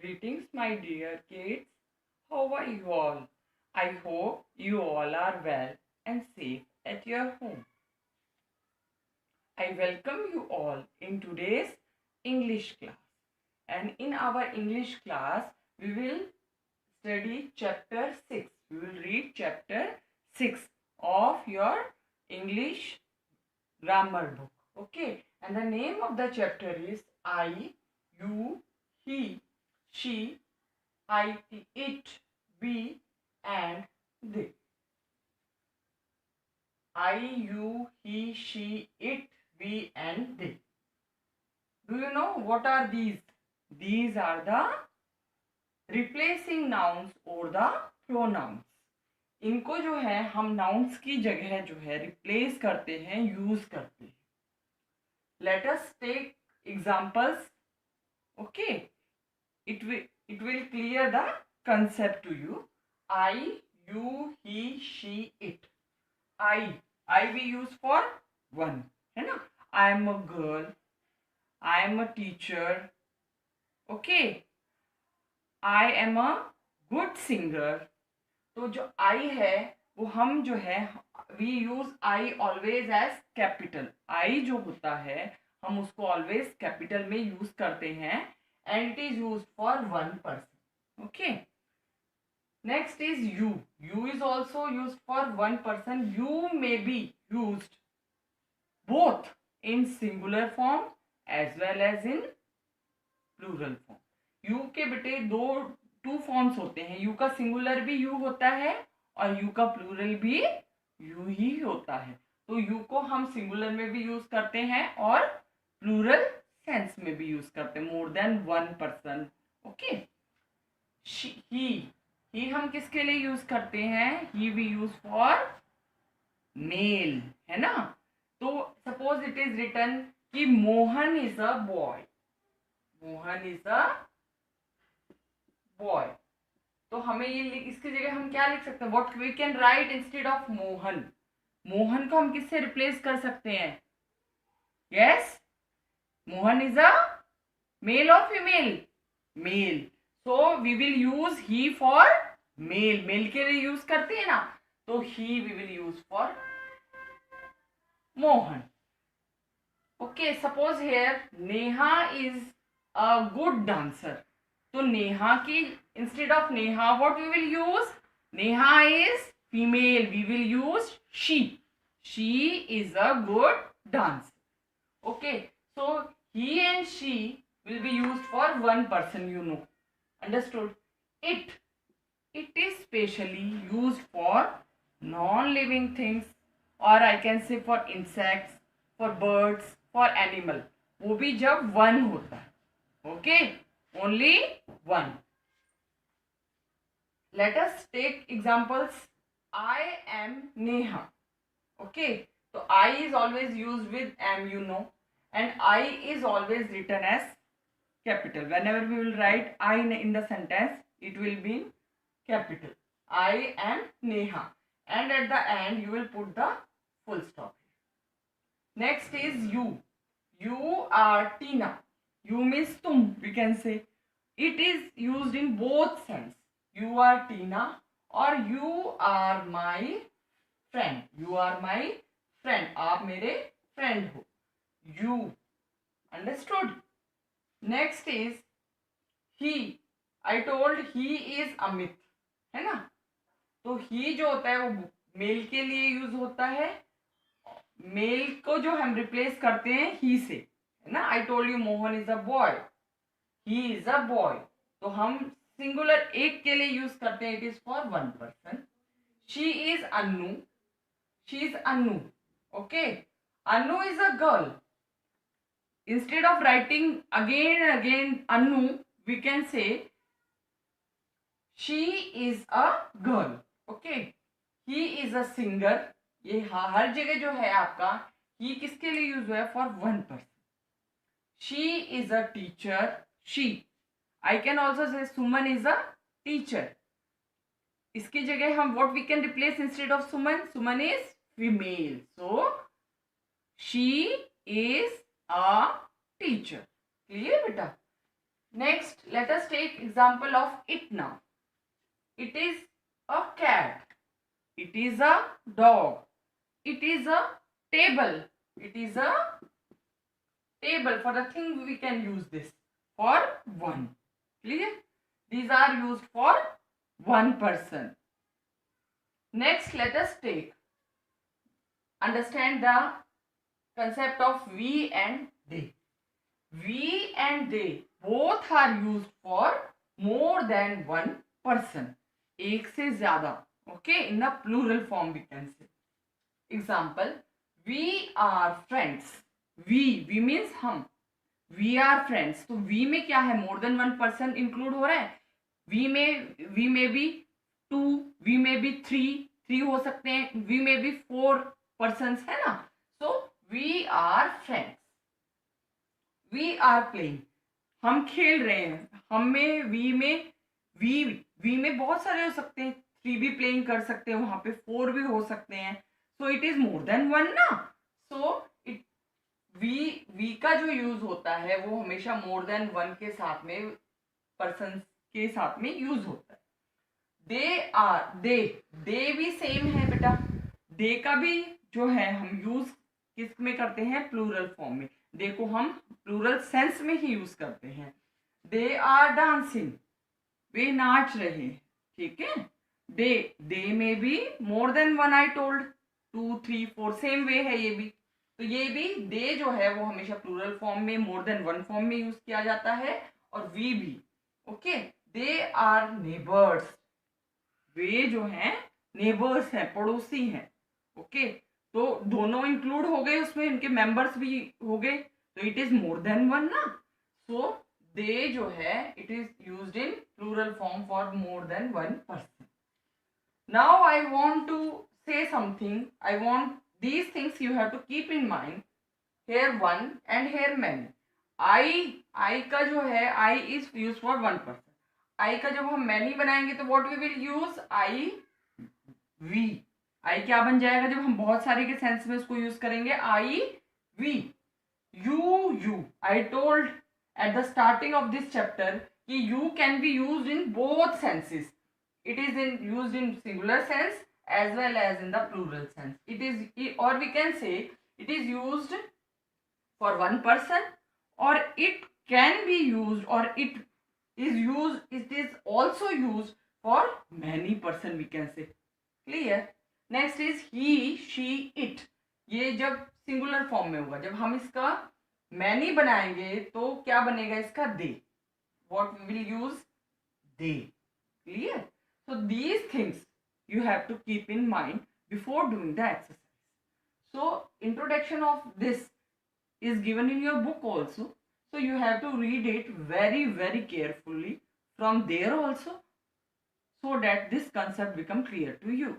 Greetings, my dear kids. How are you all? I hope you all are well and safe at your home. I welcome you all in today's English class. And in our English class, we will study chapter 6. We will read chapter 6 of your English grammar book. Okay. And the name of the chapter is I, you, he, she, it, we, and they. I, you, he, she, it, we, and they. Do you know what are these? These are the replacing nouns or the pronouns. इनको जो है हम nouns की जगह जो है replace करते हैं, use करते हैं. Let us take examples. Okay. It will clear the concept to you. I, you, he, she, it. I we use for one, है ना? I am a girl. I am a teacher. Okay. I am a good singer. तो जो I है वो हम जो है we use I always as capital. I जो होता है हम उसको always capital में use करते हैं and it is used for one person. Okay. Next is you. You is also used for one person. You may be used both in singular form as well as in plural form. You के बेटे two forms होते हैं. You का singular भी you होता है और you का प्लूरल भी यू ही होता है. तो यू को हम सिंगुलर में भी यूज करते हैं और प्लूरल सेंस में भी यूज करते हैं. More than one person. Okay. He हम किसके लिए यूज करते हैं? He we use for male, है ना? तो सपोज इट इज रिटन कि Mohan is a boy. Mohan is a boy. तो हमें ये इसकी जगह हम क्या लिख सकते हैं? What we can write instead of Mohan. Mohan को हम किससे रिप्लेस कर सकते हैं? Yes, Mohan is a male और female? Male. So we will use he for male. Male के लिए यूज करते हैं ना, तो he we will use for Mohan. Okay. Suppose here Neha is a good dancer. तो नेहा की instead of Neha what we will use? Neha is female, we will use she. She is a good dancer. Okay. So he and she will be used for one person, you know. Understood? It is specially used for non-living things, or I can say for insects, for birds, for animal. वो भी जब one होता है. Okay? Only one. Let us take examples. I am Neha. Okay? So I is always used with am, you know, and I is always written as capital. Whenever we will write I in the sentence, it will be in capital. I am Neha. And at the end, you will put the full stop. Next is you. You are Tina. You means tum, we can say. It is used in both sense. You are Tina or you are my friend. You are my friend. आप मेरे friend हो. You. Understood? Next is he. I told he is Amit, है ना? तो ही जो होता है वो मेल के लिए यूज होता है. मेल को जो हम रिप्लेस करते हैं ही से, है ना? I told you Mohan is a boy. He is a boy. तो हम सिंगुलर एक के लिए यूज करते हैं. It is for one person. She is Anu. She is Anu. Okay. Anu is a girl. Instead of writing again and again Anu, we can say she is a girl. Okay. He is a singer. ये हर जगह जो है आपका he किसके लिए use हुआ है? For one person. She is a teacher. She. I can also say Suman is a teacher. इसकी जगह हम what we can replace instead of Suman? Suman is female. So she is a teacher. Clear बेटा? Next, let us take example of it now. It is a cat. It is a dog. It is a table. It is a table. For the thing we can use this for one. Clear? These are used for one person. Next, let us understand the concept of we and they. We and they both are used for more than one person. एक से ज़्यादा. Okay, in the plural form we can say. Example, we are friends. We means हम. We are friends. तो we में क्या है? More than one person include हो रहा है. We may be two, we may be three हो सकते हैं. We may be four persons है ना. So we are friends. We are playing. हम खेल रहे हैं. हम में वी में बहुत सारे हो सकते हैं. 3 भी प्लेइंग कर सकते हैं. वहां पे 4 भी हो सकते हैं. So it is more than one ना. सो इट वी का जो यूज होता है वो हमेशा मोर देन वन के साथ में पर्सन के साथ में यूज होता है. दे भी सेम है बेटा. दे का भी जो है हम यूज किस में करते हैं? प्लूरल फॉर्म में. दे को हम प्लूरल सेंस में ही यूज करते हैं. They are dancing. वे नाच रहे. ठीक है. दे में भी मोर than one. I told 2 3 4 same way है ये भी. तो ये भी दे जो है वो हमेशा प्लूरल फॉर्म में मोर देन वन फॉर्म में यूज किया जाता है. और वी भी. ओके. They are neighbours. वे जो हैं नेबर्स हैं, पड़ोसी हैं. ओके. तो दोनों इंक्लूड हो गए उसमें. इनके मेंबर्स भी हो गए. तो it is more than one ना. सो दे जो है it is used in plural form for more than one person. Now I want to say something. I want these things you have to keep in mind. Here one and here many. I का जो है I is used for one person. I का जब हम many बनाएंगे तो what we will use? we. I क्या बन जाएगा जब हम बहुत सारे के सेंस में उसको यूज करेंगे? we. You. I told at the starting of this chapter कि you can be used in both senses. It is used in singular sense as well as in the plural sense. It is, or we can say it is used for one person, or it can be used, or it is also used for many person, we can say. Clear? Next is he, she, it. ये जब singular form में होगा. जब हम इसका many बनाएंगे तो क्या बनेगा इसका? दे. What we will use? They. Clear? So these things you have to keep in mind before doing the exercise. So introduction of this is given in your book also. So you have to read it very, very carefully from there also, so that this concept become clear to you.